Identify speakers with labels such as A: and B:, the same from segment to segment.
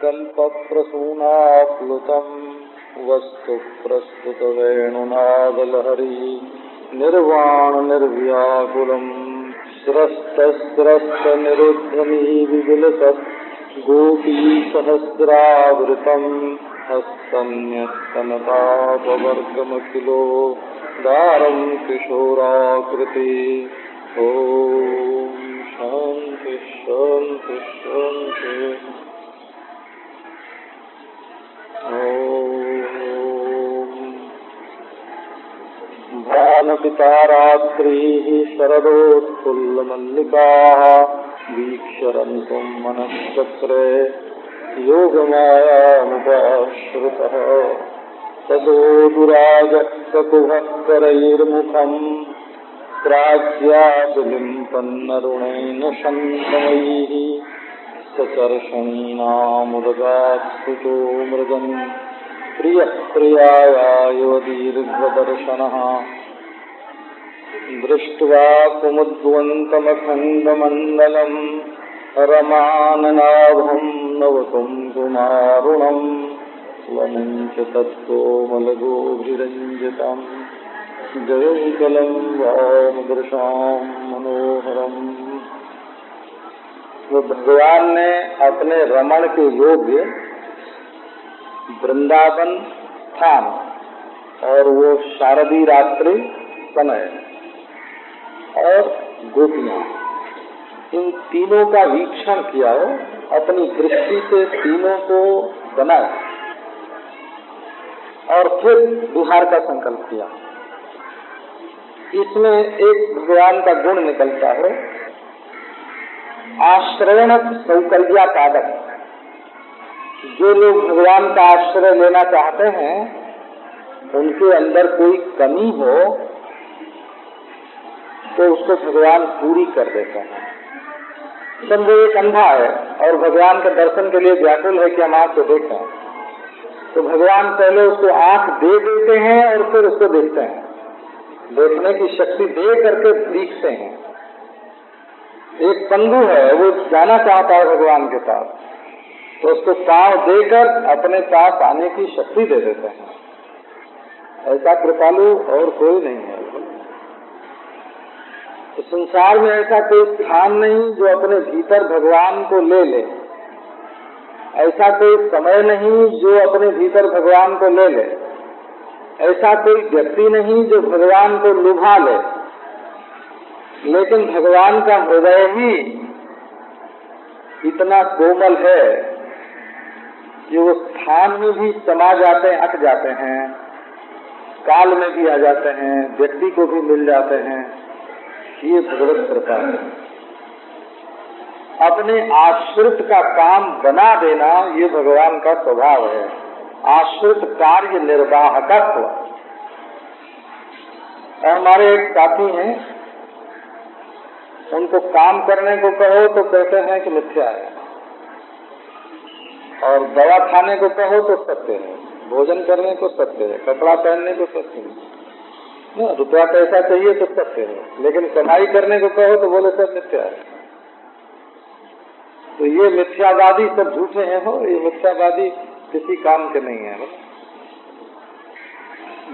A: कल्पप्रसूनाप्लुतं वस्तु प्रस्तुत वेणुनादलहरी निर्वाणनिर्व्याकुलं स्रस्तस्रस्तनिरुद्धमी विविलसत् गोपीसहस्रावृतं हस्तन्यस्तनतापवर्गमखिलो दारं किशोराकृति। ॐ शान्ति शान्ति शान्ति। भानुपिता रात्रिः शरदोत्फुल्लमल्लिकाः वीक्षरन्तुं मनश्चक्रे योगमायामुपाश्रितः तदोदुराजककुभः करैर्मुखम् प्राज्ञालिम्पन्नरुणेन शन्तमैः सचर्षणीनामुदगात्सुतो मृगन् प्रियः प्रियायायो दीर्घदर्शनः दृष्ट्वा कुमुद्वन्तमखण्डमण्डलम् रमाननाभं नवकुङ्कुमारुणं वनं च तत्कोमलगोभिरञ्जितं जयङ्कलं वामदृशां मनोहरम्। तो भगवान ने अपने रमण के योग्य वृंदावन स्थान और वो शारदी रात्रि समय और गोपियां, इन तीनों का वीक्षण किया हो, अपनी दृष्टि से तीनों को बनाया और फिर विहार का संकल्प किया। इसमें एक भगवान का गुण निकलता है, आश्रयण सौकर्या पादक। जो लोग भगवान का आश्रय लेना चाहते हैं, उनके अंदर कोई कमी हो तो उसको भगवान पूरी कर देते हैं। समझो एक अंधा है और भगवान के दर्शन के लिए व्याकुल है कि हम आँख को देखें, तो भगवान पहले उसको आँख दे देते हैं और फिर उसको देखते हैं, देखने की शक्ति दे करके दिखते हैं। एक पंगु है, वो जाना चाहता है भगवान के पास, तो उसको पांव देकर अपने पास आने की शक्ति दे देते हैं। ऐसा कृपालु और कोई नहीं है। तो संसार में ऐसा कोई स्थान नहीं जो अपने भीतर भगवान को ले ले, ऐसा कोई समय नहीं जो अपने भीतर भगवान को ले ले, ऐसा कोई व्यक्ति नहीं जो भगवान को लुभा ले। लेकिन भगवान का हृदय ही इतना कोमल है कि वो स्थान में भी समा जाते हैं, अट जाते हैं, काल में भी आ जाते हैं, व्यक्ति को भी मिल जाते हैं। ये भगवत कृपा है। अपने आश्रित का काम बना देना ये भगवान का स्वभाव है। आश्रित कार्य निर्वाहकत्व। हमारे एक साथी हैं, उनको काम करने को कहो तो कहते हैं कि मिथ्या है, और दवा खाने को कहो तो सत्य है, भोजन करने को सत्य है, कपड़ा पहनने को सत्य है, रुपया पैसा चाहिए तो सत्य है, लेकिन कमाई करने को कहो तो बोले सब मिथ्या है। तो ये मिथ्यावादी सब झूठे हैं हो, ये मिथ्यावादी किसी काम के नहीं है।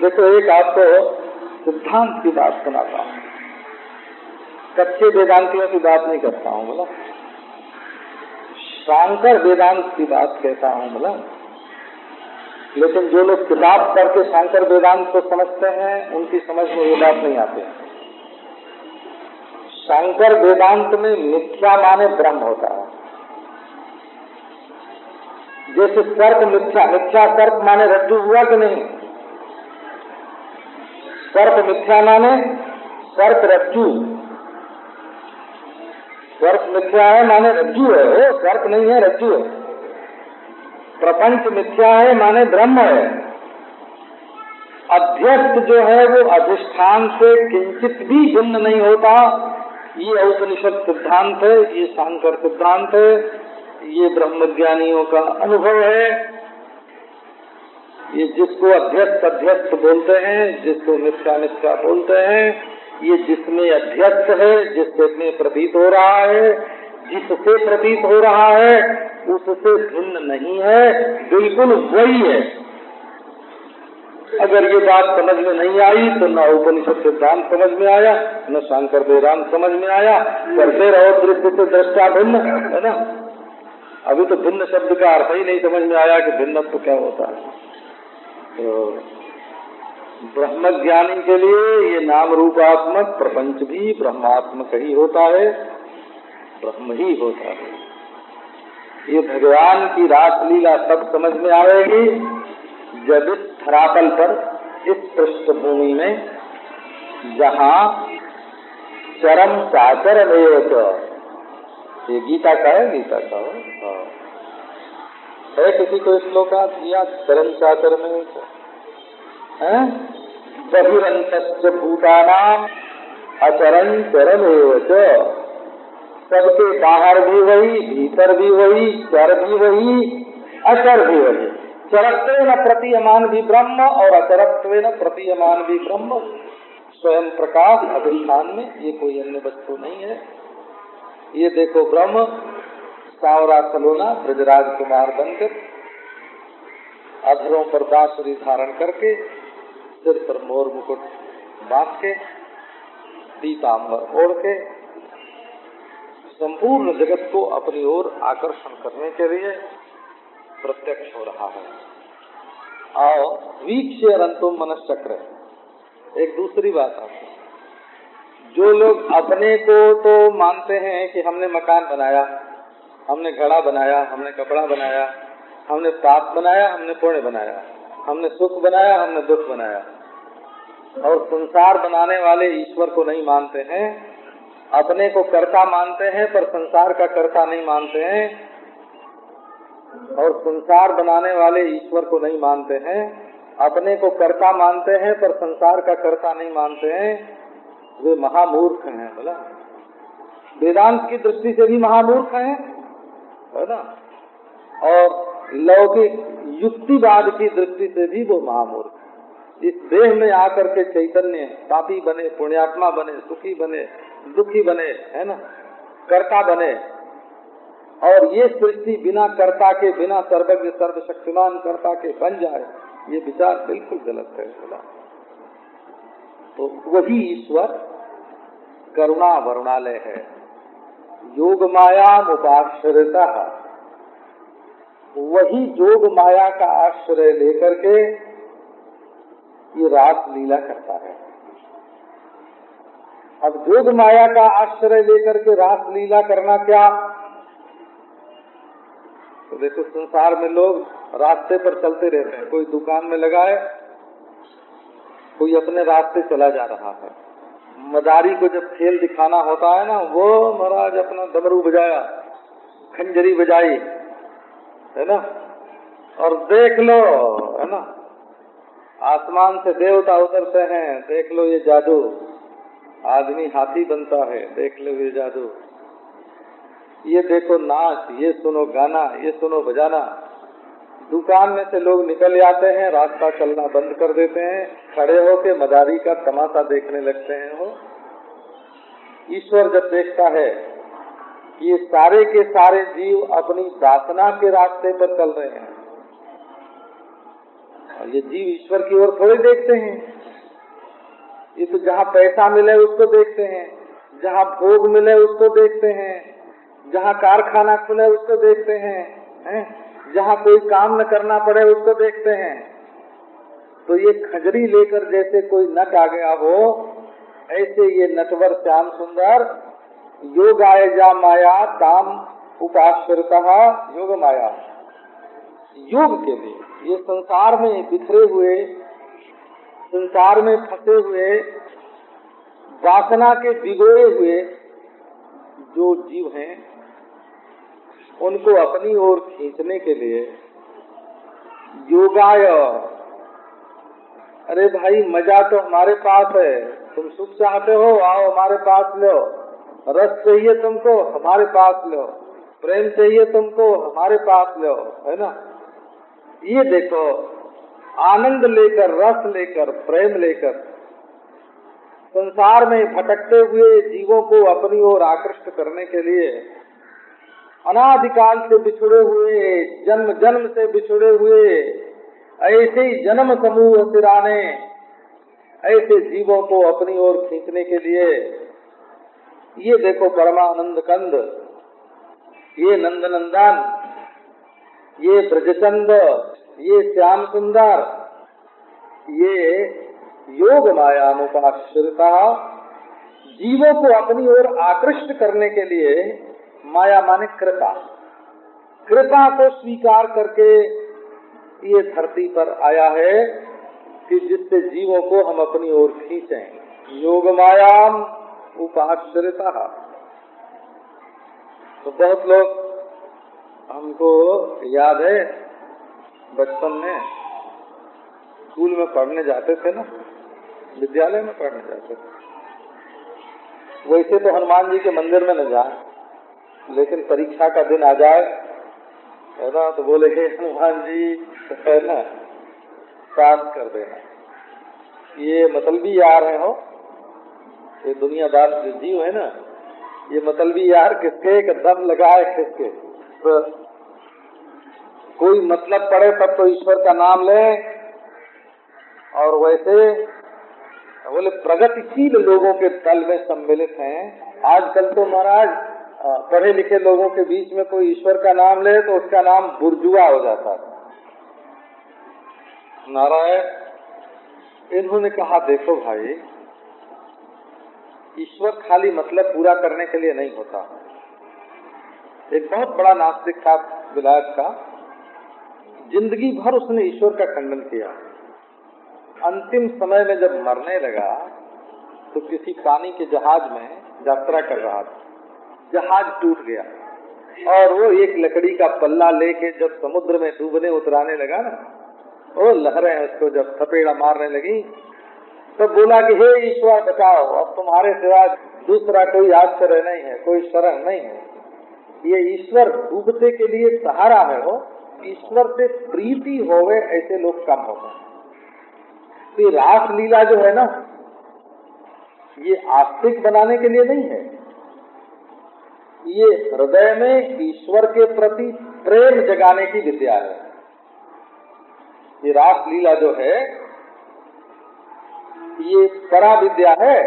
A: देखो एक आपको सिद्धांत की बात सुनाता हूँ, कच्चे वेदांतियों की बात नहीं करता हूँ, बोला शांकर वेदांत की बात कहता हूँ, बोला। लेकिन जो लोग किताब पढ़ के शांकर वेदांत को समझते हैं, उनकी समझ में ये बात नहीं आती है। शांकर वेदांत में मिथ्या माने ब्रह्म होता है। जैसे सर्प मिथ्या, मिथ्या सर्प माने रज्जु हुआ कि नहीं? सर्प मिथ्या माने सर्प रज्जु, सर्प मिथ्या है माने रज्जु है, वो सर्प नहीं है, रज्जु है। प्रपंच मिथ्या है माने ब्रह्म है। अध्यस्त जो है वो अधिष्ठान से किंचित भी भिन्न नहीं होता। ये औपनिषद सिद्धांत है, ये शांकर सिद्धांत है, ये ब्रह्मज्ञानियों का अनुभव है। ये जिसको अध्यस्त अध्यस्त बोलते हैं, जिसको मिथ्या मिथ्या बोलते हैं, ये जिसमें अध्यस्त है, जिससे प्रतीत हो रहा है, जिससे प्रतीत हो रहा है, उससे भिन्न नहीं है, बिल्कुल वही है। अगर ये बात समझ में नहीं आई तो न उपनिषद सिद्धांत समझ में आया, न शंकर वेदांत समझ में आया। करते रहो दृष्टि से दृष्टा भिन्न, है ना। अभी तो भिन्न शब्द का अर्थ ही नहीं समझ में आया कि भिन्न तो क्या होता है। तो ब्रह्म ज्ञानी के लिए ये नाम रूपात्मक प्रपंच भी ब्रह्मात्मक ही होता है, ब्रह्म ही होता है। ये भगवान की रासलीला सब समझ में आएगी जब इस धरातल पर, इस पृष्ठभूमि में, जहाँ चरम चाचर ये गीता का है, गीता का है किसी को श्लोक दिया चरम चाचर में है, बहिरंतस्य भूतानाम अचरं चरमेव च, सबके बाहर भी वही, भीतर भी वही, चर भी वही, अचर भी वही। चरत्वेन प्रतीयमान भी ब्रह्म और अचरत्वेन प्रतीयमान भी ब्रह्म, स्वयं प्रकाश अधिष्ठान में, ये कोई अन्य वस्तु नहीं है। ये देखो ब्रह्म सावरा सलोना ब्रजराज कुमार बनकर, अधरों पर बांसुरी धारण करके, सिर पर मोर मुकुट बांध के, पीताम्बर ओढ़ के, संपूर्ण जगत को अपनी ओर आकर्षण करने के लिए प्रत्यक्ष हो रहा है। आओ वीक्ष्य अनंतम मनश्चक्र। एक दूसरी बात आपको, जो लोग अपने को तो मानते हैं कि हमने मकान बनाया, हमने घड़ा बनाया, हमने कपड़ा बनाया, हमने पाप बनाया, हमने पुण्य बनाया, हमने सुख बनाया, हमने दुख बनाया, और संसार बनाने वाले ईश्वर को नहीं मानते हैं। अपने को कर्ता मानते हैं पर संसार का कर्ता नहीं मानते हैं, और संसार बनाने वाले ईश्वर को नहीं मानते हैं। अपने को कर्ता मानते हैं पर संसार का कर्ता नहीं मानते हैं। वे महामूर्ख हैं, बोला। वेदांत की दृष्टि से भी महामूर्ख हैं, है ना, और लौकिक युक्तिवाद की दृष्टि से भी वो महामूर्ख। इस देह में आकर के चैतन्य पापी बने, पुण्यात्मा बने, सुखी बने, दुखी बने, है ना, कर्ता बने, और ये सृष्टि बिना कर्ता के, बिना सर्वज्ञ सर्वशक्तिमान कर्ता के बन जाए, ये विचार बिल्कुल गलत है, बोला। तो वही ईश्वर करुणा वरुणालय है, योग माया उपाश्रिता, वही योग माया का आश्रय लेकर के ये रास लीला करता है। अब योग माया का आश्रय लेकर के रास लीला करना क्या? तो देखो संसार में लोग रास्ते पर चलते रहते हैं, कोई दुकान में लगा है, कोई अपने रास्ते चला जा रहा है। मदारी को जब खेल दिखाना होता है ना, वो महाराज अपना डमरू बजाया, खंजरी बजाई, है ना, और देख लो, है ना, आसमान से देवता उतरते हैं, देख लो ये जादू, आदमी हाथी बनता है, देख लो ये जादू, ये देखो नाच, ये सुनो गाना, ये सुनो बजाना। दुकान में से लोग निकल जाते हैं, रास्ता चलना बंद कर देते हैं, खड़े होके मदारी का तमाशा देखने लगते हैं। वो ईश्वर जब देखता है कि ये सारे के सारे जीव अपनी वासना के रास्ते पर चल रहे हैं, और ये जीव ईश्वर की ओर थोड़े देखते हैं, ये तो जहाँ पैसा मिले उसको देखते हैं, जहाँ भोग मिले उसको देखते हैं, जहाँ कारखाना खुले उसको देखते हैं, जहाँ कोई काम न करना पड़े उसको देखते हैं। तो ये खजरी लेकर जैसे कोई नट आ गया हो, ऐसे ये नटवर श्याम सुंदर योगाय जा माया ताम उपाश्रितः योग माया, योग के लिए ये संसार में बिखरे हुए, संसार में फंसे हुए, वासना के भिगोए हुए जो जीव हैं, उनको अपनी ओर खींचने के लिए योगाय। अरे भाई मजा तो हमारे पास है, तुम सुख चाहते हो, आओ हमारे पास लो, रस चाहिए तुमको हमारे पास लो, प्रेम चाहिए तुमको हमारे पास लो, है ना। ये देखो आनंद लेकर, रस लेकर, प्रेम लेकर संसार में भटकते हुए जीवों को अपनी ओर आकृष्ट करने के लिए अनादिकाल से बिछुड़े हुए, जन्म जन्म से बिछुड़े हुए ऐसे ही जन्म समूह सिराने, ऐसे जीवों को अपनी ओर खींचने के लिए ये देखो परमानंद कंद, ये नंदनंदन, ये ब्रजचंद, ये श्याम सुंदर, ये योग माया मुपाश्रिता जीवों को अपनी ओर आकृष्ट करने के लिए, माया माने कृपा, कृपा को स्वीकार करके ये धरती पर आया है कि जिससे जीवों को हम अपनी ओर खींचें। योग मायाम उपाश्रिता। तो बहुत लोग, हमको याद है बचपन में स्कूल में पढ़ने जाते थे ना, विद्यालय में पढ़ने जाते थे, वैसे तो हनुमान जी के मंदिर में न जाए, लेकिन परीक्षा का दिन आ जाए है ना, तो बोले हे हनुमान जी है ना, पास कर देना। ये मतलबी यार है हो, ये दुनियादार जो जीव है ना, ये मतलबी यार किसके दम लगाए किसके, तो कोई मतलब पड़े तब तो ईश्वर का नाम ले, और वैसे बोले प्रगतिशील लोगों के दल में सम्मिलित हैं। आजकल तो महाराज पढ़े लिखे लोगों के बीच में कोई ईश्वर का नाम ले तो उसका नाम बुर्जुआ हो जाता है। नारायण इन्होंने कहा देखो भाई, ईश्वर खाली मतलब पूरा करने के लिए नहीं होता। एक बहुत बड़ा नास्तिक था विलायत का, जिंदगी भर उसने ईश्वर का खंडन किया। अंतिम समय में जब मरने लगा तो किसी पानी के जहाज में यात्रा कर रहा था, जहाज टूट गया और वो एक लकड़ी का पल्ला लेके जब समुद्र में डूबने उतराने लगा ना, वो लहरें उसको जब थपेड़ा मारने लगी, तब बोला कि हे ईश्वर बचाओ, अब तुम्हारे सिवा दूसरा कोई आश्रय नहीं है, कोई शरण नहीं है। ये ईश्वर डूबते के लिए सहारा है, हो ईश्वर से प्रीति होवे ऐसे लोग कम होते हैं। तो रास लीला जो है ना, ये आस्तिक बनाने के लिए नहीं है, ये हृदय में ईश्वर के प्रति प्रेम जगाने की विद्या है। ये रास लीला जो है ये परा विद्या है,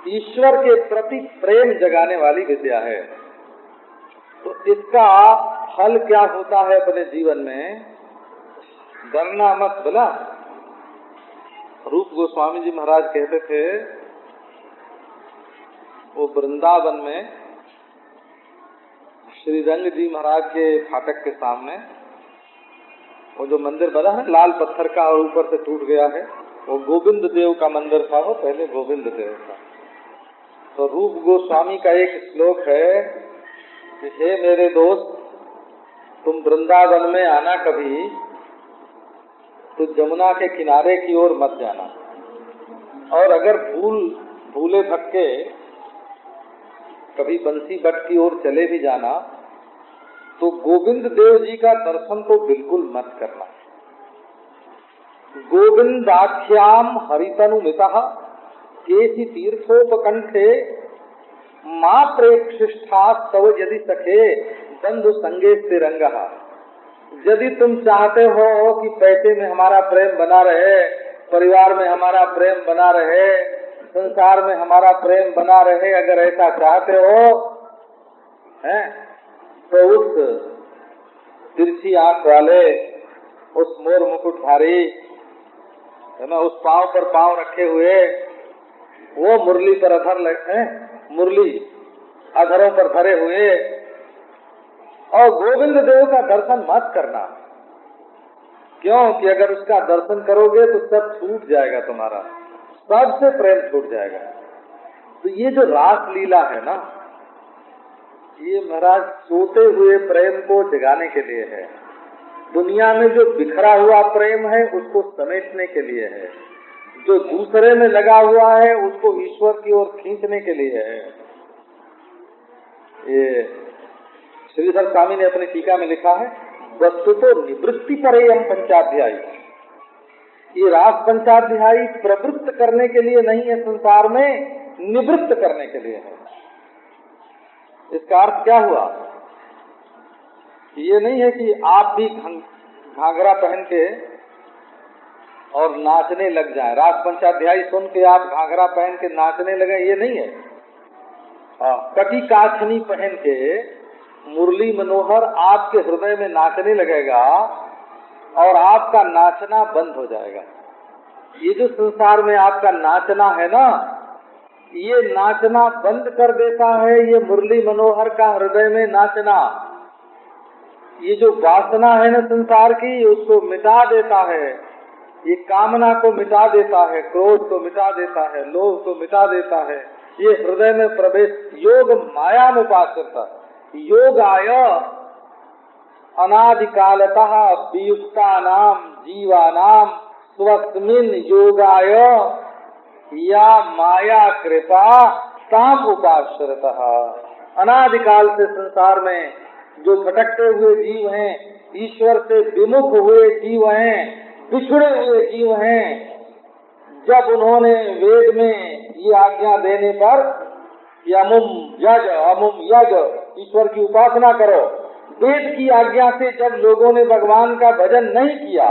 A: ईश्वर के प्रति प्रेम जगाने वाली विद्या है। तो इसका फल क्या होता है अपने जीवन में, डरना मत। बोला रूप गोस्वामी जी महाराज कहते थे, वो वृंदावन में श्री रंग जी महाराज के फाटक के सामने वो जो मंदिर बना है लाल पत्थर का और ऊपर से टूट गया है, वो गोविंद देव का मंदिर था, वो पहले गोविंद देव था। तो रूप गोस्वामी का एक श्लोक है कि हे मेरे दोस्त, तुम वृंदावन में आना कभी तो जमुना के किनारे की ओर मत जाना, और अगर भूले भटके कभी बंसी बट की ओर चले भी जाना तो गोविंद देव जी का दर्शन तो बिल्कुल मत करना। गोविंदाख्याम हरितनुमितः केशि तीर्थोपकंठे मां प्रेक्षिष्ठा तव यदि सखे बंधु संगे तिरंगा। यदि तुम चाहते हो कि पैसे में हमारा प्रेम बना रहे, परिवार में हमारा प्रेम बना रहे, संसार में हमारा प्रेम बना रहे, अगर ऐसा चाहते हो हैं, तो उस तिरछी आंख वाले, उस मोर मुकुटधारी है ना, उस पांव पर पांव रखे हुए, वो मुरली पर अधर लगे, मुरली अधरों पर धरे हुए, और गोविंद देव का दर्शन मत करना। क्यों कि अगर उसका दर्शन करोगे तो सब छूट जाएगा, तुम्हारा सबसे प्रेम छूट जाएगा। तो ये जो रास लीला है ना, ये महाराज सोते हुए प्रेम को जगाने के लिए है। दुनिया में जो बिखरा हुआ प्रेम है उसको समेटने के लिए है, जो दूसरे में लगा हुआ है उसको ईश्वर की ओर खींचने के लिए है। ये श्रीधर स्वामी ने अपनी टीका में लिखा है, वस्तु तो निवृत्ति परेयम पंचाध्यायी। ये रास पंचाध्यायी प्रवृत्त करने के लिए नहीं है संसार में, निवृत्त करने के लिए है। इसका अर्थ क्या हुआ? ये नहीं है कि आप भी घाघरा पहन के और नाचने लग जाएं, रास पंचाध्यायी सुन के आप घाघरा पहन के नाचने लगे, ये नहीं है। कटी काछनी पहन के मुरली मनोहर आपके हृदय में नाचने लगेगा और आपका नाचना बंद हो जाएगा। ये जो संसार में आपका नाचना है ना, ये नाचना बंद कर देता है ये मुरली मनोहर का हृदय में नाचना। ये जो वासना है ना संसार की, उसको मिटा देता है। ये कामना को मिटा देता है, क्रोध को मिटा देता है, लोभ को मिटा देता है। ये हृदय में प्रवेश योग माया में पास करता है। योगाय अनादिकालतः वियुक्तानां जीवानां स्वस्मिन् योगाय या माया कृपा ताम उपाश्रतः। अनादिकाल से संसार में जो भटकते हुए जीव हैं, ईश्वर से विमुख हुए जीव हैं, बिछड़े हुए जीव हैं, जब उन्होंने वेद में ये आज्ञा देने पर कि अमुम यज ईश्वर की उपासना करो, वेद की आज्ञा से जब लोगों ने भगवान का भजन नहीं किया,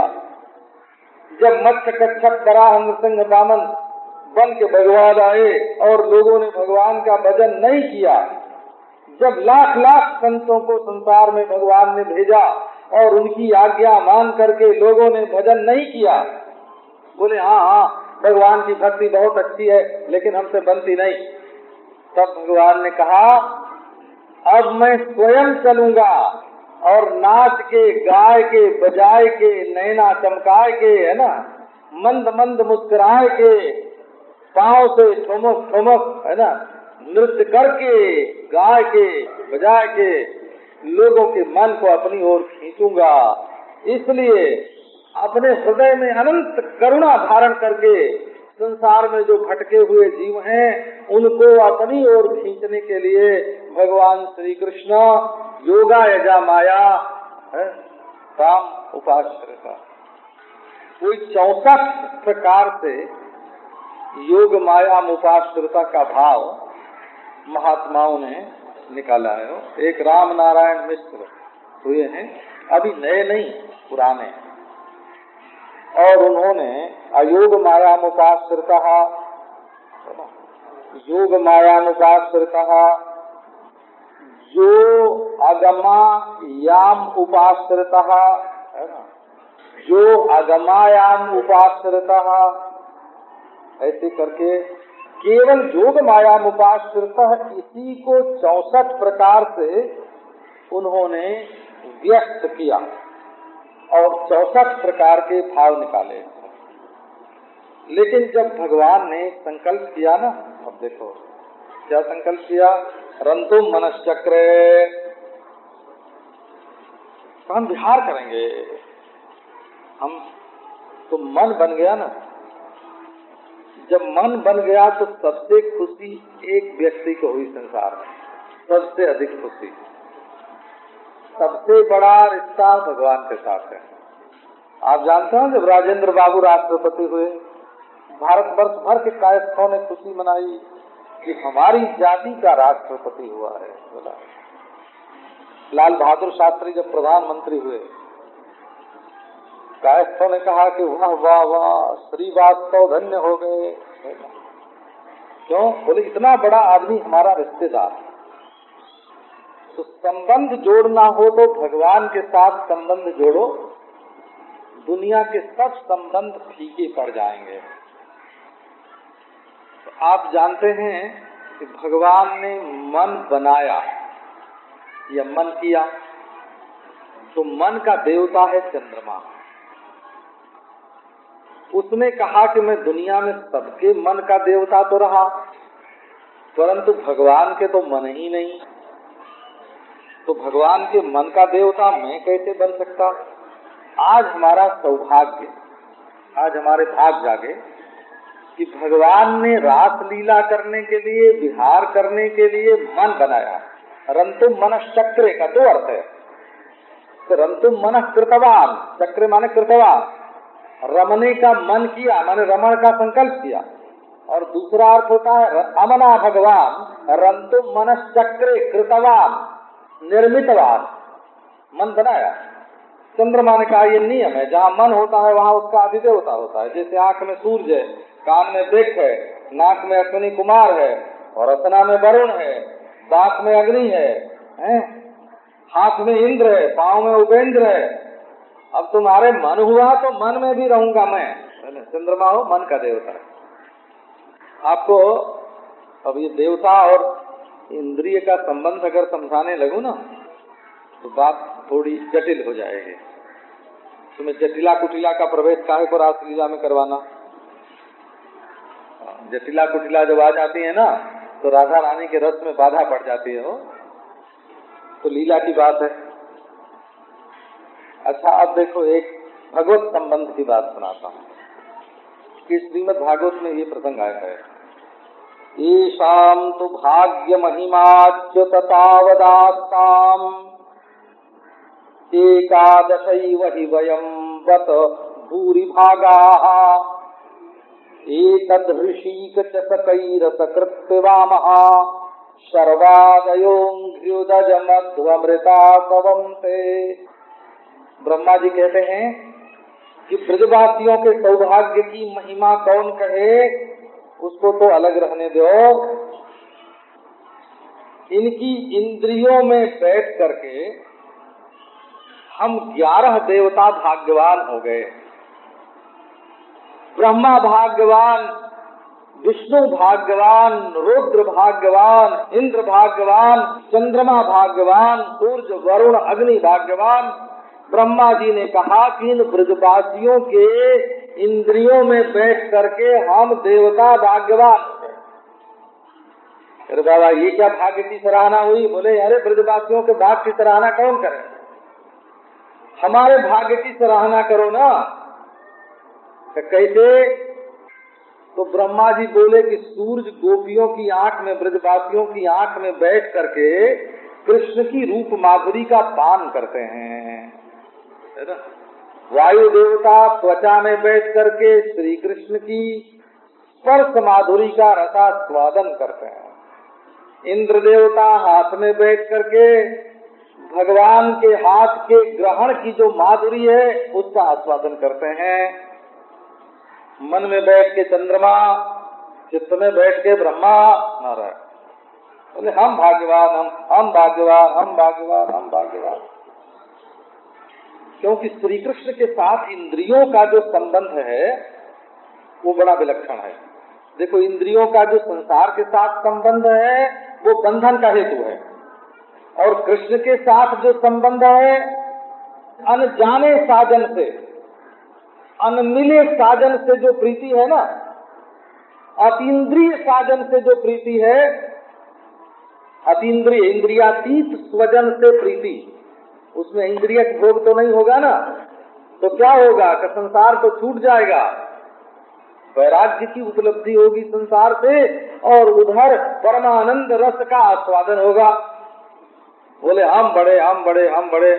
A: जब मत्स्य कच्छप वराह नृसिंह वामन बन के भगवान आए और लोगों ने भगवान का भजन नहीं किया, जब लाख लाख संतों को संसार में भगवान ने भेजा और उनकी आज्ञा मान करके लोगों ने भजन नहीं किया, बोले हाँ भगवान की भक्ति बहुत अच्छी है लेकिन हमसे बनती नहीं, तब भगवान ने कहा अब मैं स्वयं चलूंगा और नाच के, गाय के, बजाए के, नैना चमकाए के, है ना, मंद मंद मुस्कुराए के, पाँव से ठुमक ठुमक, है ना, नृत्य करके, गाय के, बजाए के लोगों के मन को अपनी ओर खींचूंगा। इसलिए अपने हृदय में अनंत करुणा धारण करके संसार में जो भटके हुए जीव हैं उनको अपनी ओर खींचने के लिए भगवान श्री कृष्ण योगा यजा माया काम उपाश्रता, कोई 64 प्रकार से योग माया उपाश्रता का भाव महात्माओं ने निकाला है। एक राम नारायण मिश्र हुए हैं, अभी नए नहीं पुराने, और उन्होंने अयोग मायामुपाश्रिता, योग मायामुपाश्रिता, जो अगमा याम उपाश्रिता, है ना, जो अगमायाम उपाश्रिता, ऐसे करके केवल योग मायाम उपाश्रिता इसी को 64 प्रकार से उन्होंने व्यक्त किया और 64 प्रकार के भाव निकाले। लेकिन जब भगवान ने संकल्प किया ना, अब देखो क्या संकल्प किया, रंतुम मनश्चक्रे, तो हम विहार करेंगे, हम तो मन बन गया ना। जब मन बन गया तो सबसे खुशी एक व्यक्ति को हुई संसार में, सबसे अधिक खुशी, सबसे बड़ा रिश्ता भगवान के साथ है। आप जानते हो जब राजेंद्र बाबू राष्ट्रपति हुए, भारत वर्ष भर के कायस्थों ने खुशी मनाई कि हमारी जाति का राष्ट्रपति हुआ है। बोला लाल बहादुर शास्त्री जब प्रधानमंत्री हुए, कायस्थों ने कहा कि वाह वाह वाह श्रीवास्तव धन्य हो गए। क्यों? बोले इतना बड़ा आदमी हमारा रिश्तेदार। तो संबंध जोड़ना हो तो भगवान के साथ संबंध जोड़ो, दुनिया के सब संबंध फीके पड़ जाएंगे। तो आप जानते हैं कि भगवान ने मन बनाया या मन किया, तो मन का देवता है चंद्रमा। उसने कहा कि मैं दुनिया में सबके मन का देवता तो रहा, परंतु भगवान के तो मन ही नहीं, तो भगवान के मन का देवता मैं कैसे बन सकता। आज हमारा सौभाग्य, आज हमारे भाग जागे कि भगवान ने रास लीला करने के लिए, विहार करने के लिए मन बनाया। रंतुम मनश्चक्रे का दो अर्थ है, तो रंतुम मनः कृतवान, चक्र माने कृतवान, रमने का मन किया माने रमण का संकल्प किया, और दूसरा अर्थ होता है अमना भगवान रंतु मनश्चक्रे कृतवान निर्मितवान, मन बनाया। चंद्रमा ने कहा ये नियम है, जहाँ मन होता है वहाँ उसका अधिदेवता होता है। जैसे आंख में सूर्य है, कान में वृक्ष है, नाक में अश्विनी कुमार है, और रसना में वरुण है, दांत में अग्नि है, हाथ में इंद्र है, पाँव में उपेंद्र है। अब तुम्हारे मन हुआ तो मन में भी रहूंगा मैं। चंद्रमा हो मन का देवता है। आपको अब ये देवता और इंद्रिय का संबंध अगर समझाने लगूं ना तो बात थोड़ी जटिल हो जाएगी। तुम्हें जटिला कुटिला का प्रवेश काहे को रासलीला में करवाना। जटिला कुटिला जब आ जाती है ना तो राधा रानी के रस में बाधा पड़ जाती है। तो लीला की बात है। अच्छा, अब देखो एक भगवत संबंध की बात सुनाता हूँ कि श्रीमद् भागवत में ये प्रसंग आया है। ईशाम तो भाग्य महिमाच्युततावदास्ताम एकादशैव हि वयं वत भूरि भागाः एतदृषीकचषकैरसकृत्पिबामः शर्वादयोऽङ्घ्र्युदजमध्वमृता सवन्ते। ब्रह्मा जी कहते हैं कि ब्रजवासियों के सौभाग्य की महिमा कौन कहे, उसको तो अलग रहने दो। इनकी इंद्रियों में बैठ करके हम 11 देवता भाग्यवान हो गए। ब्रह्मा भाग्यवान, विष्णु भाग्यवान, रुद्र भाग्यवान, इंद्र भाग्यवान, चंद्रमा भाग्यवान, सूर्य वरुण अग्नि भाग्यवान। ब्रह्मा जी ने कहा कि इन ब्रजवासियों के इंद्रियों में बैठ करके हम देवता भाग्यवान। अरे बाबा ये क्या भाग्य की सराहना हुई? बोले अरे ब्रजवासियों के भाग्य की सराहना कौन करे, हमारे भाग्य की सराहना करो ना। तो कैसे? तो ब्रह्मा जी बोले कि सूर्य गोपियों की आंख में, ब्रजवासियों की आंख में बैठ करके कृष्ण की रूप माधुरी का पान करते हैं, है ना। वायु देवता त्वचा में बैठ करके श्री कृष्ण की स्पर्श माधुरी का रसास्वादन करते हैं। इंद्र देवता हाथ में बैठ करके भगवान के हाथ के ग्रहण की जो माधुरी है उसका आस्वादन करते हैं। मन में बैठ के चंद्रमा, चित्त में बैठ के ब्रह्मा, नारायण। बोले हम भाग्यवान, हम भाग्यवान, हम भाग्यवान, हम भाग्यवान। क्योंकि श्री कृष्ण के साथ इंद्रियों का जो संबंध है वो बड़ा विलक्षण है। देखो इंद्रियों का जो संसार के साथ संबंध है वो बंधन का हेतु है, और कृष्ण के साथ जो संबंध है अनजाने साजन से, अनमिले साजन से जो प्रीति है ना, अतीन्द्रिय साजन से जो प्रीति है, अतीन्द्रिय इंद्रियातीत स्वजन से प्रीति, उसमें इंद्रिय भोग तो नहीं होगा ना। तो क्या होगा कि संसार तो छूट जाएगा, वैराग्य की उपलब्धि होगी संसार से, और उधर परमानंद रस का आस्वादन होगा। बोले हम बड़े, हम बड़े, हम बड़े।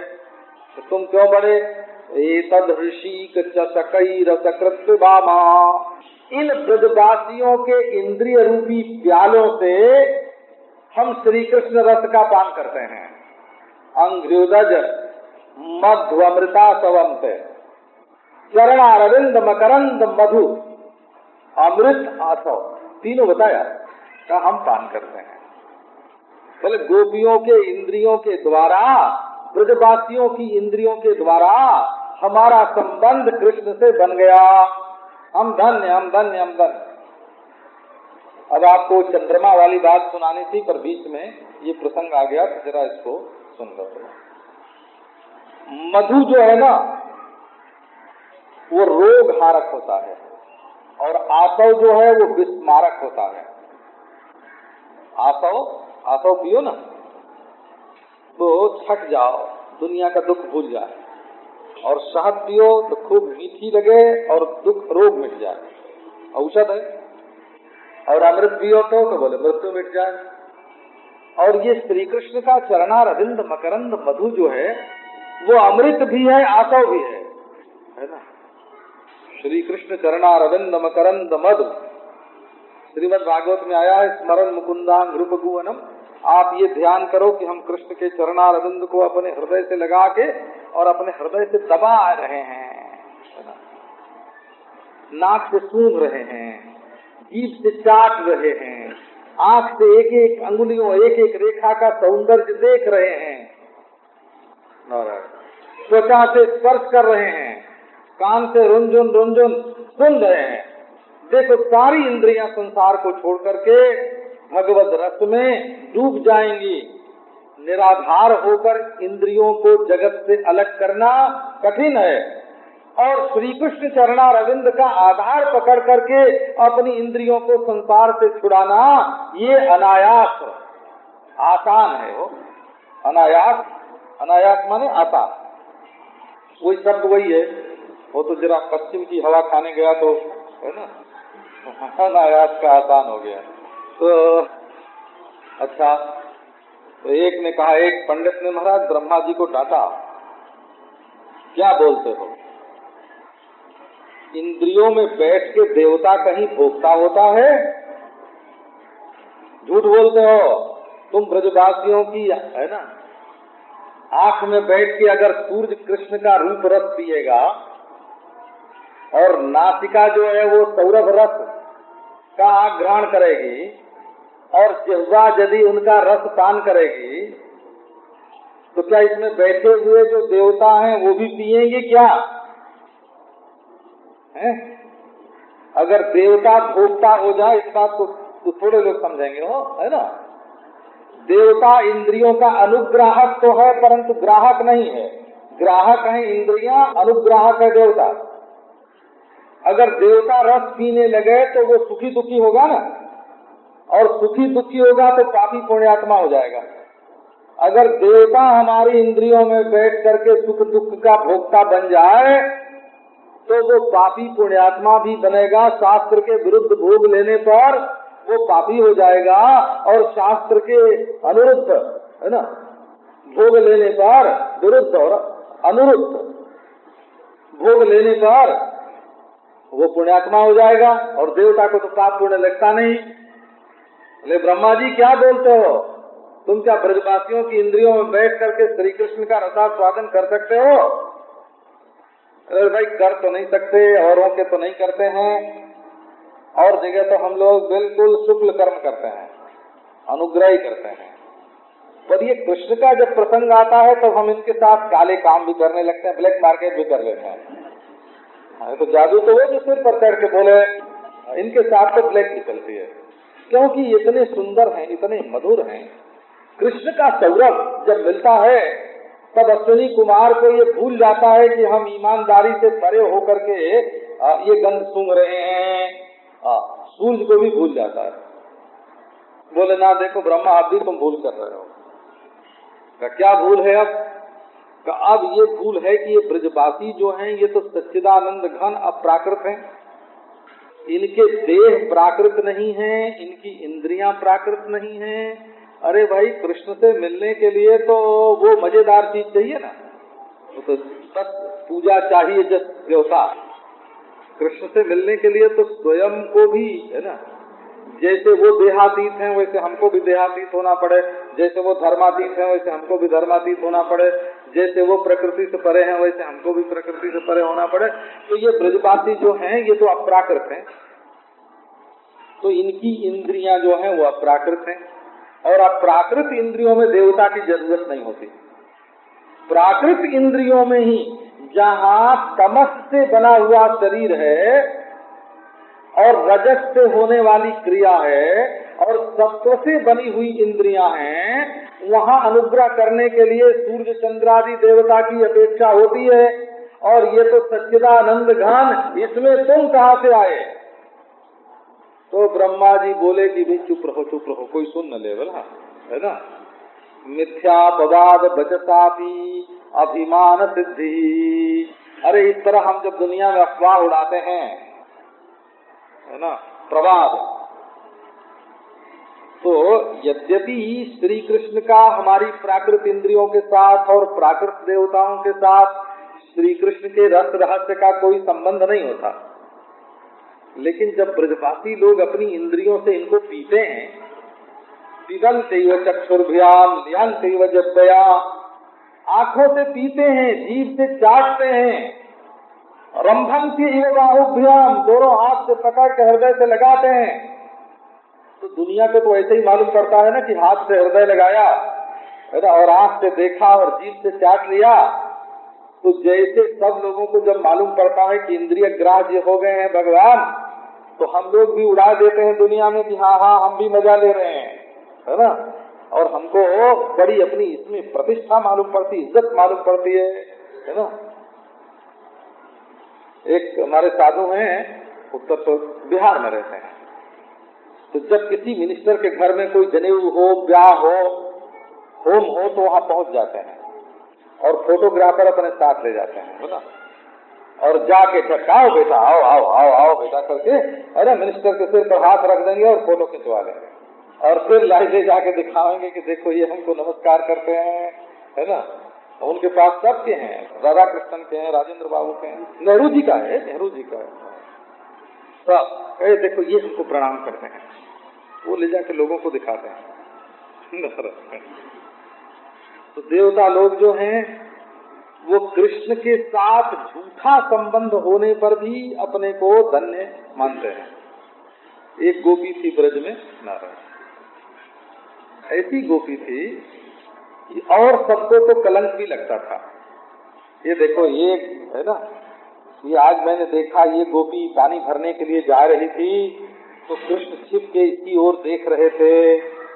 A: तो तुम क्यों बड़े? एतद ऋषिकचषकैरसकृत्पिबामः। इन ब्रजवासियों के इंद्रिय रूपी प्यालों से हम श्री कृष्ण रस का पान करते हैं। अंघ्र्युदज मध्वमृता सवन्ते चरणारविंद मकरंद मधु अमृत आसव, तीनों बताया का हम पान करते हैं। बोले गोपियों के इंद्रियों के द्वारा, ब्रजवासियों की इंद्रियों के द्वारा हमारा संबंध कृष्ण से बन गया। हम धन्य, हम धन्य, हम धन्य। अब आपको चंद्रमा वाली बात सुनानी थी, पर बीच में ये प्रसंग आ गया, तो जरा इसको सुन लो। मधु जो है ना वो रोग हारक होता है, और आसव जो है वो विस्मारक होता है। आसव, आसव पियो ना तो छट जाओ, दुनिया का दुख भूल जाए। और शहद पियो तो खूब मीठी लगे और दुख रोग मिट जाए, औषध है। और अमृत पियो तो बोले मृत्यु मिट जाए। और ये श्री कृष्ण का चरणारविंद मकरंद मधु जो है वो अमृत भी है, आसव भी है ना। श्री कृष्ण चरणारविंद मकरंद मधु श्रीमद् भागवत में आया है, स्मरण मुकुंदान रूपगुवनम। आप ये ध्यान करो कि हम कृष्ण के चरणारविंद को अपने हृदय से लगा के और अपने हृदय से दबा रहे हैं, नाक से सूंघ रहे हैं, जीभ से चाट रहे हैं, आंख से एक एक अंगुलियों एक एक रेखा का सौंदर्य देख रहे हैं, त्वचा से स्पर्श कर रहे हैं, कान से रुंझुन रुंझुन सुन रहे हैं। देखो सारी इंद्रियां संसार को छोड़ करके भगवत रस में डूब जाएंगी। निराधार होकर इंद्रियों को जगत से अलग करना कठिन है, और श्री कृष्ण चरणारविंद का आधार पकड़ करके अपनी इंद्रियों को संसार से छुड़ाना ये अनायास आसान है। वो अनायास, अनायास माने आसान, वही शब्द वही है। वो तो जरा पश्चिम की हवा खाने गया तो है ना, अनायास का आसान हो गया। तो अच्छा, तो एक ने कहा, एक पंडित ने महाराज ब्रह्मा जी को डांटा, क्या बोलते हो, इंद्रियों में बैठ के देवता कहीं भोगता होता है? झूठ बोलते हो तुम ब्रजवासियों की, है ना, आंख में बैठ के अगर सूर्य कृष्ण का रूप रस पिएगा और नासिका जो है वो सौरभ रस का आग्रहण करेगी और जिह्वा यदि उनका रस पान करेगी, तो क्या इसमें बैठे हुए जो देवता हैं वो भी पिएंगे क्या? है? अगर देवता भोक्ता हो जाए इस बात को तो थोड़े लोग समझेंगे, हो है ना। देवता इंद्रियों का अनुग्राहक तो है परंतु ग्राहक नहीं है। ग्राहक है इंद्रियां, अनुग्राहक है देवता। अगर देवता रस पीने लगे तो वो सुखी दुखी होगा ना, और सुखी दुखी होगा तो पापी पुण्यात्मा हो जाएगा। अगर देवता हमारी इंद्रियों में बैठ करके सुख दुख का भोक्ता बन जाए तो वो पापी पुण्यात्मा भी बनेगा। शास्त्र के विरुद्ध भोग लेने पर वो पापी हो जाएगा, और शास्त्र के अनुरुद्ध, है ना, भोग लेने पर, विरुद्ध और अनुरुद्ध भोग लेने पर वो पुण्यात्मा हो जाएगा, और देवता को तो पाप पुण्य लगता नहीं। ले ब्रह्मा जी क्या बोलते हो, तुम क्या ब्रजवासियों की इंद्रियों में बैठ करके श्री कृष्ण का रसास्वादन कर सकते हो? अरे भाई कर तो नहीं सकते, औरों के तो नहीं करते हैं, और जगह तो हम लोग बिल्कुल शुक्ल कर्म करते हैं, अनुग्रह ही करते हैं। पर ये कृष्ण का जब प्रसंग आता है तो हम इनके साथ काले काम भी करने लगते हैं, ब्लैक मार्केट भी कर लेते हैं। तो जादू तो वो जो सिर पर चढ़ के बोले, इनके साथ तो ब्लैक निकलती है, क्योंकि इतने सुंदर हैं, इतने मधुर हैं। कृष्ण का सौरभ जब मिलता है तब अश्विनी कुमार को ये भूल जाता है कि हम ईमानदारी से परे होकर के ये गंध सूंघ रहे हैं। सूरज को भी भूल जाता है, बोले ना देखो ब्रह्मा आप भी तुम भूल कर रहे हो। क्या भूल है? अब ये भूल है कि ये ब्रजवासी जो हैं ये तो सच्चिदानंद घन अप्राकृत हैं, इनके देह प्राकृत नहीं है, इनकी इंद्रियां प्राकृत नहीं है। अरे भाई कृष्ण से मिलने के लिए तो वो मजेदार चीज चाहिए ना, तो बस पूजा चाहिए जस देवता। कृष्ण से मिलने के लिए तो स्वयं को भी, है ना, जैसे वो देहातीत हैं वैसे हमको भी देहातीत होना पड़े, जैसे वो धर्मातीत हैं वैसे हमको भी धर्मातीत होना पड़े, जैसे वो प्रकृति से परे हैं वैसे हमको भी प्रकृति से परे होना पड़े। तो ये ब्रजवासी जो हैं ये तो अप्राकृत हैं, तो इनकी इंद्रियां जो हैं वो अप्राकृत हैं, और अप्राकृत इंद्रियों में देवता की जरूरत नहीं होती। प्राकृत इंद्रियों में ही जहाँ तमस से बना हुआ शरीर है और रजस से होने वाली क्रिया है और सत्व से बनी हुई इंद्रियां हैं, वहाँ अनुग्रह करने के लिए सूर्य चंद्रादि देवता की अपेक्षा होती है। और ये तो सच्चिदानंद घन, इसमें तुम कहाँ से आए? तो ब्रह्मा जी बोले कि भाई चुप रहो, कोई सुन न ले बोला, है ना। मिथ्यापवाद बचसापि अभिमान सिद्धि। अरे इस तरह हम जब दुनिया में अफवाह उड़ाते हैं, है ना, प्रवाद, तो यद्यपि श्री कृष्ण का हमारी प्राकृत इंद्रियों के साथ और प्राकृत देवताओं के साथ श्री कृष्ण के रस रहस्य का कोई संबंध नहीं होता, लेकिन जब ब्रजवासी लोग अपनी इंद्रियों से इनको पीते हैं, पिबन्त्यैव चक्षुर्भ्याम लियन्त्यैव जिह्वया, आंखों से पीते हैं, जीभ से चाटते हैं, रंभन्त्यैव बाहुभ्याम, दोनों हाथ से पकड़ के हृदय से लगाते हैं। तो दुनिया को तो ऐसे ही मालूम पड़ता है ना कि हाथ से हृदय लगाया है ना, और आंख से देखा और जीभ से चाट लिया। तो जैसे सब लोगों को जब मालूम पड़ता है कि इंद्रिय ग्राह्य हो गए हैं भगवान, तो हम लोग भी उड़ा देते हैं दुनिया में कि हाँ हाँ हम भी मजा ले रहे हैं, है ना। और हमको बड़ी अपनी इसमें प्रतिष्ठा मालूम पड़ती, इज्जत मालूम पड़ती है ना। एक हमारे साधु हैं, उत्तर बिहार में रहते हैं। तो जब किसी मिनिस्टर के घर में कोई जनेऊ हो, ब्याह हो, होम हो, तो वहाँ पहुँच जाते हैं और फोटोग्राफर अपने साथ ले जाते हैं, है ना। और जाके आओ बेटा, आओ आओ आओ आओ बेटा करके, अरे मिनिस्टर के सिर पर हाथ रख देंगे और फोटो खिंचवा लेंगे, और फिर लाइव ले जाके दिखाएंगे कि देखो ये हमको नमस्कार करते हैं, है ना। उनके पास सबके हैं, राधा कृष्णन के हैं, राजेंद्र बाबू के हैं, नेहरू जी का है, नेहरू जी का है, सब देखो ये हमको प्रणाम करते हैं। वो ले जाके लोगों को दिखाते हैं। तो देवता लोग जो हैं वो कृष्ण के साथ झूठा संबंध होने पर भी अपने को धन्य मानते हैं। एक गोपी थी ब्रज में, नारायण, ऐसी गोपी थी कि और सबको तो कलंक भी लगता था। ये देखो ये है ना, ये आज मैंने देखा, ये गोपी पानी भरने के लिए जा रही थी तो कृष्ण छिप के इसकी ओर देख रहे थे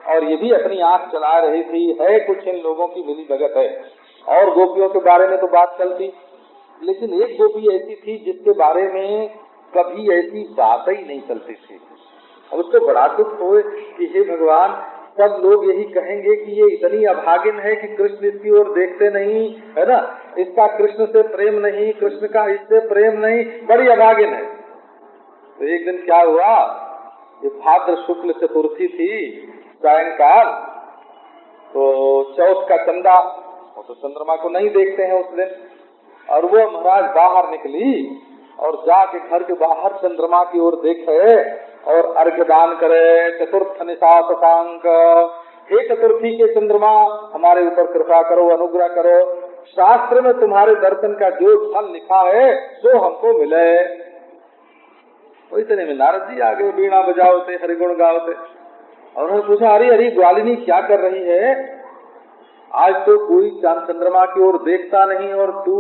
A: और ये भी अपनी आंख चला रही थी। है कुछ इन लोगों की मिली भगत है। और गोपियों के बारे में तो बात चलती, लेकिन एक गोपी ऐसी थी जिसके बारे में कभी ऐसी बात ही नहीं चलती थी। अब उसको बड़ा दुख हो कि हे भगवान, सब लोग यही कहेंगे कि ये इतनी अभागिन है कि कृष्ण इसकी ओर देखते नहीं, है ना, इसका कृष्ण से प्रेम नहीं, कृष्ण का इससे प्रेम नहीं, बड़ी अभागिन है। तो एक दिन क्या हुआ, ये भाद्र शुक्ल चतुर्थी थी, सायंकाल, तो चौथ का चंदा, वो तो चंद्रमा को नहीं देखते हैं उस दिन, और वो महाराज बाहर निकली और जाके घर के बाहर चंद्रमा की ओर देखे और अर्घ्य दान करे। चतुर्थ निशांक, हे चतुर्थी के चंद्रमा, हमारे ऊपर कृपा करो, अनुग्रह करो, शास्त्र में तुम्हारे दर्शन का जो फल लिखा है सो हमको मिले। तो इतने में नारद जी आ गए, बीणा बजाओते, हरिगुण गाओते, और उन्होंने पूछा, अरे अरे ग्वालिनी क्या कर रही है, आज तो कोई चांद चंद्रमा की ओर देखता नहीं और तू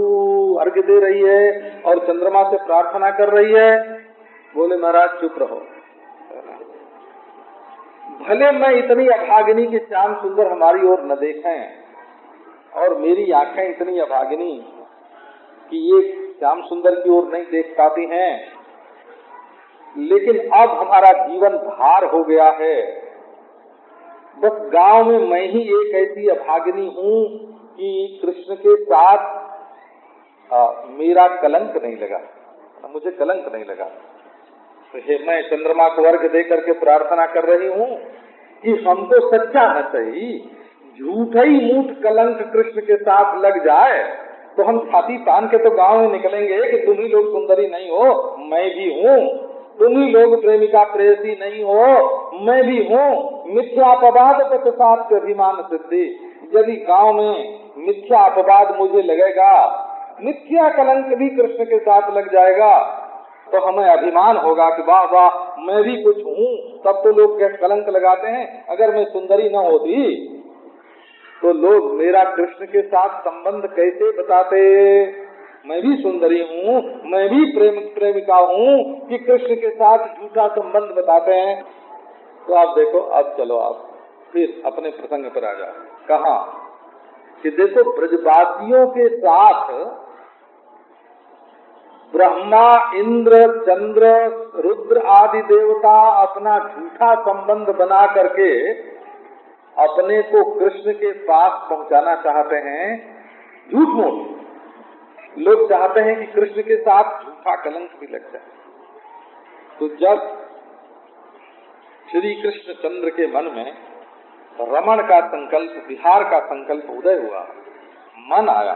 A: अर्घ्य दे रही है और चंद्रमा से प्रार्थना कर रही है। बोले महाराज चुप रहो, भले मैं इतनी अभागिनी कि चांद सुंदर हमारी ओर न देखें और मेरी आंखें इतनी अभागिनी कि ये श्याम सुंदर की ओर नहीं देख पाती हैं, लेकिन अब हमारा जीवन भार हो गया है। बस गांव में मैं ही एक ऐसी अभागिनी हूँ कि कृष्ण के साथ मेरा कलंक नहीं लगा, मुझे कलंक नहीं लगा। तो मैं चंद्रमा को अर्घ्य दे करके प्रार्थना कर रही हूँ कि हमको सच्चा न सही, झूठा ही मूठ कलंक कृष्ण के साथ लग जाए तो हम छाती तान के तो गांव में निकलेंगे कि तुम ही लोग सुंदरी नहीं हो, मैं भी हूँ, तुम ही लोग प्रेमिका प्रेयसी नहीं हो, मैं भी हूँ। मिथ्या अपवाद पश्चात के अभिमान सिद्धि, यदि गांव में मिथ्या अपवाद मुझे लगेगा, मिथ्या कलंक भी कृष्ण के साथ लग जाएगा, तो हमें अभिमान होगा कि वाह वाह मैं भी कुछ हूँ। तब तो लोग कलंक लगाते हैं, अगर मैं सुंदरी न होती तो लोग मेरा कृष्ण के साथ संबंध कैसे बताते। मैं भी सुंदरी हूँ, मैं भी प्रेमिका हूँ कि कृष्ण के साथ झूठा संबंध बताते हैं। तो आप देखो, अब चलो आप फिर अपने प्रसंग पर आ जाओ। कहा कि देखो ब्रजवासियों के साथ ब्रह्मा, इंद्र, चंद्र, रुद्र आदि देवता अपना झूठा संबंध बना करके अपने को कृष्ण के पास पहुंचाना चाहते हैं। झूठ मूठ लोग चाहते हैं कि कृष्ण के साथ झूठा कलंक भी लग जाए। तो जब श्री कृष्ण चंद्र के मन में रमण का संकल्प, विहार का संकल्प उदय हुआ, मन आया,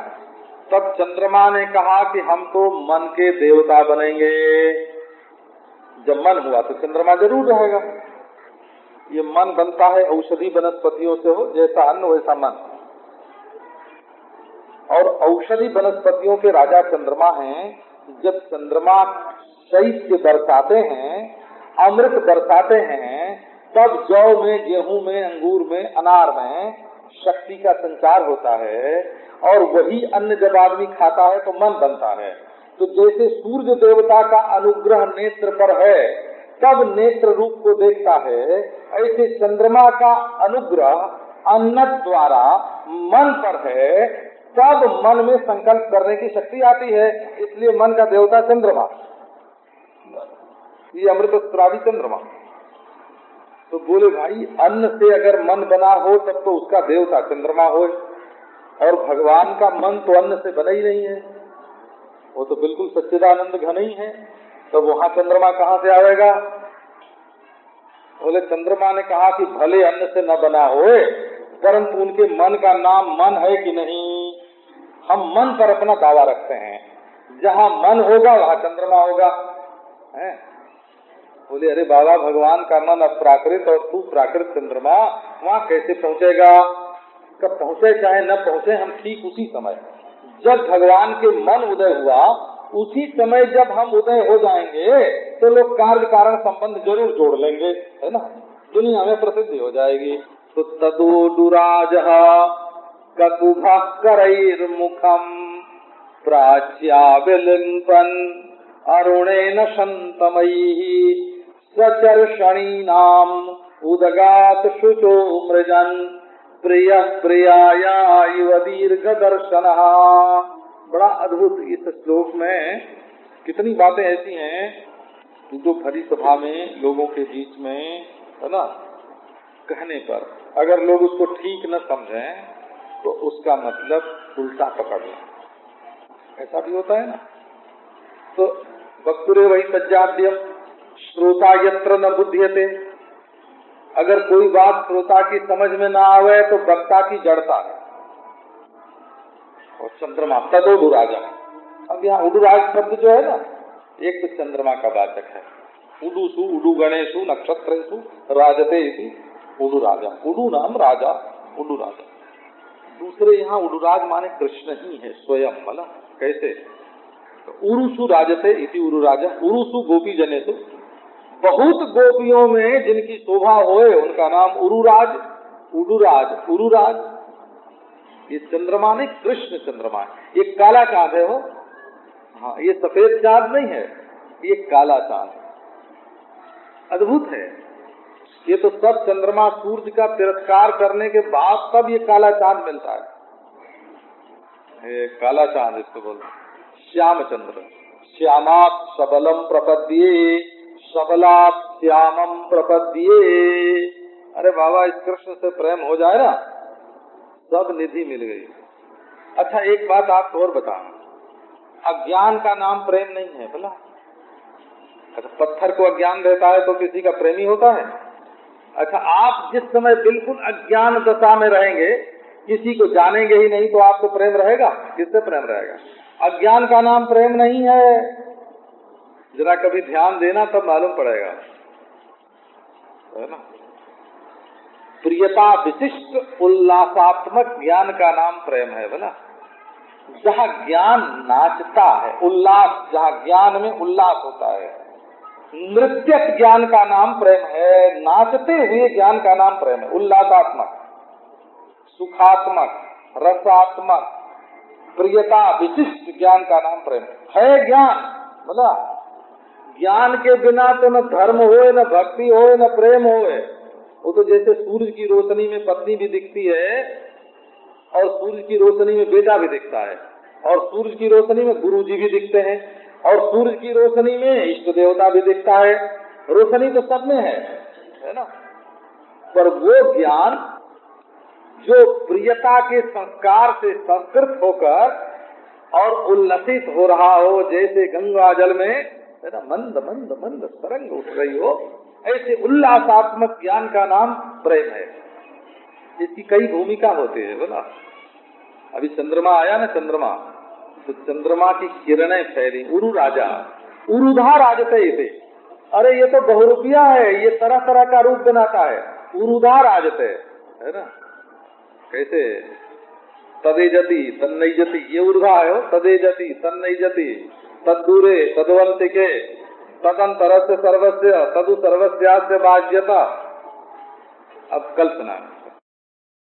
A: तब चंद्रमा ने कहा कि हम तो मन के देवता बनेंगे। जब मन हुआ तो चंद्रमा जरूर रहेगा। ये मन बनता है औषधि वनस्पतियों से, हो जैसा अन्न वैसा मन। और औषधि वनस्पतियों के राजा चंद्रमा हैं। जब चंद्रमा शैत्य बरसाते हैं, अमृत बरसाते हैं, तब जौ में, गेहूं में, अंगूर में, अनार में शक्ति का संचार होता है। और वही अन्न जब आदमी खाता है तो मन बनता है। तो जैसे सूर्य देवता का अनुग्रह नेत्र पर है तब नेत्र रूप को देखता है, ऐसे चंद्रमा का अनुग्रह अन्न द्वारा मन पर है, तब मन में संकल्प करने की शक्ति आती है। इसलिए मन का देवता चंद्रमा, ये अमृतस्रावी चंद्रमा। तो बोले भाई अन्न से अगर मन बना हो तब तो उसका देवता चंद्रमा हो, और भगवान का मन तो अन्न से बना ही नहीं है, वो तो बिल्कुल सच्चिदानंद घन ही है, तो वहाँ चंद्रमा कहाँ से आएगा? बोले चंद्रमा ने कहा कि भले अन्न से न बना होए, परंतु उनके मन का नाम मन है कि नहीं, हम मन पर अपना दावा रखते हैं। जहाँ मन होगा वहाँ चंद्रमा होगा। है? बोले अरे बाबा, भगवान का मन अप्राकृत और तू प्राकृत चंद्रमा, वहाँ कैसे पहुँचेगा? कब पहुँचे चाहे न पहुँचे, हम ठीक उसी समय जब भगवान के मन उदय हुआ, उसी समय जब हम उदय हो जाएंगे तो लोग कार्य कारण संबंध जरूर जोड़ लेंगे, है ना, दुनिया में प्रसिद्धि हो जाएगी। तो तदोडुराज ककुभक्करैर्मुखम् प्राच्याविलिम्पन् अरुणेन शन्तमैः सचर्षणीनाम् उदगात शुचो मृजन् प्रिय प्रियाया इव दीर्घदर्शनः। बड़ा अद्भुत इस श्लोक में कितनी बातें ऐसी हैं जो भरी सभा में लोगों के बीच में, है ना, कहने पर अगर लोग उसको ठीक न समझें तो उसका मतलब उल्टा पकड़ लें। ऐसा भी होता है ना। तो वक्तुरे वही सज्जाद्यम श्रोता यत्र न बुध्यते। अगर कोई बात श्रोता की समझ में ना आवे तो वक्ता की जड़ता है। और चंद्रमा तदोडुराज। अब यहाँ उडुराज शब्द जो है ना, एक तो चंद्रमा का वाचक है। उडुसु उडु गणेशु नक्षत्रेषु राजते इति उडुराजा। उडु नाम राजा, उडुराजा। दूसरे यहाँ उडुराज माने कृष्ण ही है स्वयं। बोला कैसे? उरुसु राजते इति उरुराजा। उरुसु गोपी जनेसु, बहुत गोपियों में जिनकी शोभा होए उनका नाम उरुराज, उडुराज, उरुराज। ये चंद्रमा नहीं, कृष्ण चंद्रमा है। ये काला चांद है वो। हाँ, ये सफेद चांद नहीं है, ये काला चांद। अद्भुत है। ये तो सब चंद्रमा सूर्य का तिरस्कार करने के बाद तब ये काला चांद मिलता है। ये काला चांद इसको बोलते श्याम चंद्र। श्यामात् सबलम प्रपद्ये सबलात् श्यामम प्रपद्ये। अरे बाबा, इस कृष्ण से प्रेम हो जाए ना, सब निधि मिल गई। अच्छा, एक बात आपको और बताऊं, अज्ञान का नाम प्रेम नहीं है। बोला अच्छा, पत्थर को अज्ञान रहता है तो किसी का प्रेमी होता है? अच्छा, आप जिस समय बिल्कुल अज्ञान दशा में रहेंगे, किसी को जानेंगे ही नहीं, तो आपको प्रेम रहेगा? किससे प्रेम रहेगा? अज्ञान का नाम प्रेम नहीं है। जरा कभी ध्यान देना तब मालूम पड़ेगा, है ना। प्रियता विशिष्ट उल्लासात्मक ज्ञान का नाम प्रेम है। बोला जहाँ ज्ञान नाचता है, उल्लास, जहाँ ज्ञान में उल्लास होता है, नृत्यक ज्ञान का नाम प्रेम है। नाचते हुए ज्ञान का नाम प्रेम है। उल्लासात्मक, सुखात्मक, रसात्मक, प्रियता विशिष्ट ज्ञान का नाम प्रेम है। ज्ञान बोला ज्ञान के बिना तो न धर्म होए, न भक्ति होए, न प्रेम होए। वो तो जैसे सूरज की रोशनी में पत्नी भी दिखती है, और सूरज की रोशनी में बेटा भी दिखता है, और सूरज की रोशनी में गुरुजी भी दिखते हैं, और सूरज की रोशनी में इष्ट देवता भी दिखता है। रोशनी तो सब में है ना। पर वो ज्ञान जो प्रियता के संस्कार से संस्कृत होकर और उल्लसित हो रहा हो, जैसे गंगा जल में, है ना, मंद मंद मंद तरंग उठ रही हो, ऐसे उल्लासात्मक ज्ञान का नाम प्रेम है। इसकी कई भूमिका होती है। बोला अभी चंद्रमा आया ना, चंद्रमा, तो चंद्रमा की किरणें फैली। उरु राजा, उरुधा राजते इसे। अरे ये तो बहुरूपिया है, ये तरह तरह का रूप बनाता है, उरुधार आ जाते है ना। कैसे तदेजति तन्नैजति, ये ऊर्धा है हो, तदेजति तन्नैजति तद्दूरे तद्वंतिके तदंतरस्य सर्वस्य तदु सर्वस्यास्य बाध्यता। अब कल्पना